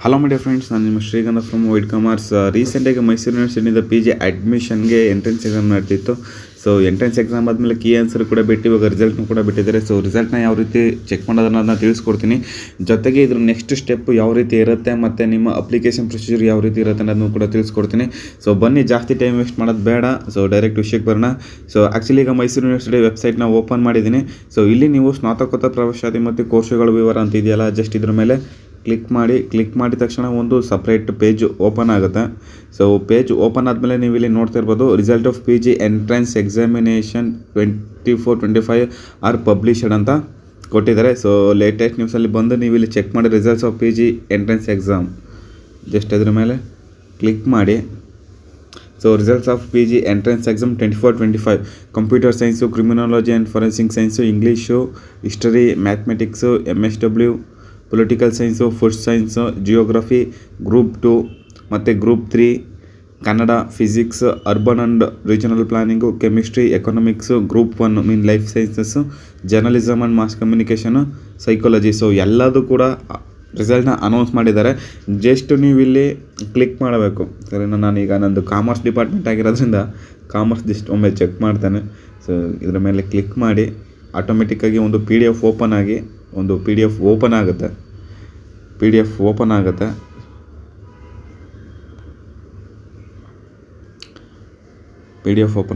Hello my dear friends, ನಾನು ನಿಮ್ಮ ಶ್ರೀಗಂಧ ಫ್ರಮ್ ವೈಟ್ ಕಾಮರ್ಸ್. ರೀಸೆಂಟಾಗಿ ಮೈಸೂರು ಯೂನಿವರ್ಸಿಟಿಯಿಂದ PG ಅಡ್ಮಿಷನ್ಗೆ ಎಂಟ್ರೆನ್ಸ್ ಎಕ್ಸಾಮ್ ನಡೆದಿತ್ತು. ಸೊ ಎಂಟ್ರೆನ್ಸ್ ಎಕ್ಸಾಮ್ ಆದಮೇಲೆ ಕೀ ಆನ್ಸರ್ ಕೂಡ ಬಿಟ್ಟು ಇವಾಗ ರಿಸಲ್ಟ್ನೂ ಕೂಡ ಬಿಟ್ಟಿದ್ದಾರೆ. ಸೊ ರಿಸಲ್ಟ್ನ ಯಾವ ರೀತಿ ಚೆಕ್ ಮಾಡೋದನ್ನ ತಿಳಿಸ್ಕೊಡ್ತೀನಿ. ಜೊತೆಗೆ ಇದ್ರ ನೆಕ್ಸ್ಟ್ ಸ್ಟೆಪ್ ಯಾವ ರೀತಿ ಇರುತ್ತೆ ಮತ್ತು ನಿಮ್ಮ ಅಪ್ಲಿಕೇಶನ್ ಪ್ರೊಸೀಜರ್ ಯಾವ ರೀತಿ ಇರುತ್ತೆ ಅನ್ನೋದನ್ನು ಕೂಡ ತಿಳಿಸ್ಕೊಡ್ತೀನಿ. ಸೊ ಬನ್ನಿ, ಜಾಸ್ತಿ ಟೈಮ್ ವೇಸ್ಟ್ ಮಾಡೋದು ಬೇಡ. ಸೊ ಡೈರೆಕ್ಟ್ ವಿಷಯಕ್ಕೆ ಬರೋಣ. ಸೊ ಆ್ಯಕ್ಚುಲಿ ಈಗ ಮೈಸೂರು ಯೂನಿವರ್ಸಿಟಿ ವೆಬ್ಸೈಟ್ನ ಓಪನ್ ಮಾಡಿದ್ದೀನಿ. ಸೊ ಇಲ್ಲಿ ನೀವು ಸ್ನಾತಕೋತ್ತರ ಪ್ರವೇಶಾತಿ ಮತ್ತು ಕೋರ್ಸುಗಳ ವಿವರ ಅಂತ ಇದೆಯಲ್ಲ, ಜಸ್ಟ್ ಇದ್ರ ಮೇಲೆ ಕ್ಲಿಕ್ ಮಾಡಿದ ತಕ್ಷಣ ಒಂದು ಸಪ್ರೇಟ್ ಪೇಜ್ ಓಪನ್ ಆಗುತ್ತೆ. ಸೊ ಪೇಜ್ ಓಪನ್ ಆದಮೇಲೆ ನೀವು ಇಲ್ಲಿ ನೋಡ್ತಾ ಇರ್ಬೋದು, result of PG entrance examination 24-25 are published ಅಂತ ಕೊಟ್ಟಿದ್ದಾರೆ. ಸೊ ಲೇಟೆಸ್ಟ್ ನ್ಯೂಸಲ್ಲಿ ಬಂದು ನೀವು ಇಲ್ಲಿ ಚೆಕ್ ಮಾಡಿ results of PG entrance exam, just ಅದ್ರ ಮೇಲೆ ಕ್ಲಿಕ್ ಮಾಡಿ. So results of PG entrance exam 24-25 computer science, criminology and forensic science, English, history, mathematics, MSW, political science, food science, geography, group 2 ಮತ್ತು group 3, Kannada, physics, urban and regional planning, chemistry, economics, group 1 mean life sciences, journalism and mass communication, psychology. So ಎಲ್ಲದೂ ಕೂಡ ರಿಸಲ್ಟ್ನ announce ಮಾಡಿದ್ದಾರೆ. Just ನೀವು ಇಲ್ಲಿ click ಮಾಡಬೇಕು. ಸರಿನಾ? ನಾನೀಗ ನಂದು ಕಾಮರ್ಸ್ ಡಿಪಾರ್ಟ್ಮೆಂಟ್ ಆಗಿರೋದ್ರಿಂದ ಕಾಮರ್ಸ್ ಜಸ್ಟ್ ಒಮ್ಮೆ ಚೆಕ್ ಮಾಡ್ತಾನೆ. ಸೊ ಇದರ ಮೇಲೆ ಕ್ಲಿಕ್ ಮಾಡಿ ಆಟೋಮೆಟಿಕ್ಕಾಗಿ ಒಂದು PDF ಓಪನ್ ಆಗಿ ಒಂದು PDF ಓಪನ್ ಆಗುತ್ತೆ. PDF ಓಪನ್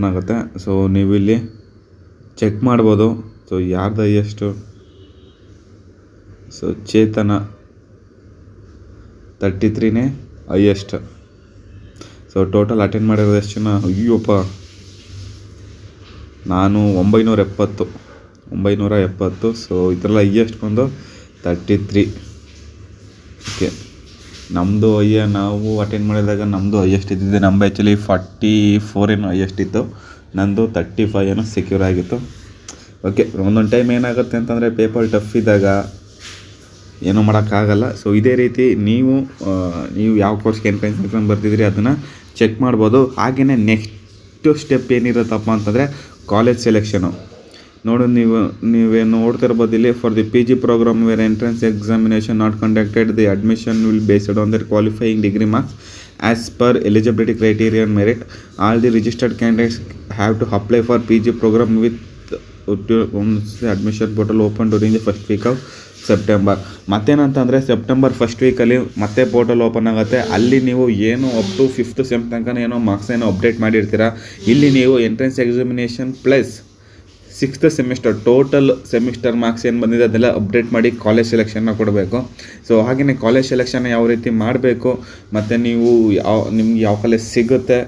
ಆಗುತ್ತೆ. ಸೊ ನೀವು ಇಲ್ಲಿ ಚೆಕ್ ಮಾಡ್ಬೋದು. ಸೊ ಯಾರ್ದು ಹೈಯೆಸ್ಟು? ಸೊ ಚೇತನ 33ನೇ ಹೈಯೆಸ್ಟ್. ಸೊ ಟೋಟಲ್ ಅಟೆಂಡ್ ಮಾಡಿರೋದು ಎಷ್ಟು ಜನ? ಅಯ್ಯಪ್ಪ, ನಾನು 970. ಸೊ ಇದರೆಲ್ಲ ಹೈಯೆಸ್ಟ್ ಬಂದು 33. ಓಕೆ, ನಮ್ಮದು ನಾವು ಅಟೆಂಡ್ ಮಾಡಿದಾಗ ನಮ್ಮದು ಹೈಯೆಸ್ಟ್ ಇದ್ದಿದ್ದು, ನಮ್ಮ ಆ್ಯಕ್ಚುಲಿ 44 ಏನೋ ಹೈಯೆಸ್ಟ್ ಇತ್ತು. ನಂದು 35 ಏನೋ ಸೆಕ್ಯೂರ್ ಆಗಿತ್ತು. ಓಕೆ, ಒಂದೊಂದು ಟೈಮ್ ಏನಾಗುತ್ತೆ ಅಂತಂದರೆ ಪೇಪರ್ ಟಫ್ ಇದ್ದಾಗ ಏನೂ ಮಾಡೋಕ್ಕಾಗಲ್ಲ. ಸೊ ಇದೇ ರೀತಿ ನೀವು ಯಾವ ಕೋರ್ಸ್ಗೆ ಎಂಟ್ರೆನ್ಸ್ ಎಕ್ಸಾಮ್ ಬರ್ತಿದ್ದೀರಿ ಅದನ್ನು ಚೆಕ್ ಮಾಡ್ಬೋದು. ಹಾಗೆಯೇ ನೆಕ್ಸ್ಟ್ ಸ್ಟೆಪ್ ಏನಿರುತ್ತಪ್ಪ ಅಂತಂದರೆ ಕಾಲೇಜ್ ಸೆಲೆಕ್ಷನು. ನೀವೇ ನೋಡ್ತಿರ್ಬೋದು ಇಲ್ಲಿ, for the PG program where entrance examination not conducted, the admission will based on their qualifying degree marks as per eligibility criteria and merit. All the registered candidates have to apply for PG program with admission portal open during the first week of September. ಮತ್ತೇನಂತಂದರೆ September first ವೀಕಲ್ಲಿ ಮತ್ತೆ portal open ಆಗುತ್ತೆ. ಅಲ್ಲಿ ನೀವು ಏನು up to 5th sem ತನಕ ಏನೋ marks ಏನೋ ಅಪ್ಡೇಟ್ ಮಾಡಿರ್ತೀರ. ಇಲ್ಲಿ ನೀವು entrance examination plus 6th semester total semester marks ಏನು ಬಂದಿದೆ ಅದೆಲ್ಲ ಅಪ್ಡೇಟ್ ಮಾಡಿ ಕಾಲೇಜ್ ಸೆಲೆಕ್ಷನ್ನ ಕೊಡಬೇಕು. ಸೊ ಹಾಗೆಯೇ ಕಾಲೇಜ್ ಸೆಲೆಕ್ಷನ್ ಯಾವ ರೀತಿ ಮಾಡಬೇಕು ಮತ್ತು ನೀವು ನಿಮ್ಗೆ ಯಾವ ಕಾಲೇಜ್ ಸಿಗುತ್ತೆ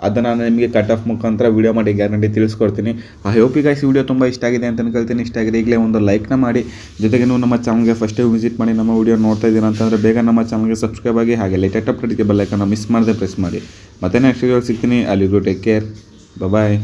ಅದನ್ನು ನಾನು ನಿಮಗೆ ಕಟ್ ಆಫ್ ಮುಖಾಂತರ ವೀಡಿಯೋ ಮಾಡಿ ಗ್ಯಾರಂಟಿ ತಿಳಿಸ್ಕೊಡ್ತೀನಿ. ಐ ಹೋಪ್ ಈ ಗೈಸ್ ವಿಡಿಯೋ ತುಂಬ ಇಷ್ಟ ಆಗಿದೆ ಅಂತ ಅನ್ಕೊಳ್ತೀನಿ. ಇಷ್ಟ ಆಗಿದೆ ಈಗಲೇ ಒಂದು ಲೈಕ್ನ ಮಾಡಿ. ಜೊತೆಗೆ ನೀವು ನಮ್ಮ ಚಾನಲ್ಗೆ ಫಸ್ಟ್ ಟೈಮ್ ವಿಸಿಟ್ ಮಾಡಿ ನಮ್ಮ ವೀಡಿಯೋ ನೋಡ್ತಾ ಇದ್ದೀರಾ ಅಂತಂದರೆ ಬೇಗ ನಮ್ಮ ಚಾನಲ್ಗೆ ಸಬ್ಸ್ಕ್ರೈಬ್ ಆಗಿ, ಹಾಗೆ ಲೇಟೆಸ್ಟ್ ಅಪ್ಡೇಟ್ಗೆ ಬೆಲ್ ಐಕಾನ್ನ ಮಿಸ್ ಮಾಡದೆ ಪ್ರೆಸ್ ಮಾಡಿ. ಮತ್ತೆ ನೆಕ್ಸ್ಟ್ ವಿಡಿಯೋ ಸಿಗ್ತೀನಿ. ಅಲ್ಲಿಗೂ ಟೇಕ್ ಕೇರ್, ಬಾಯ್.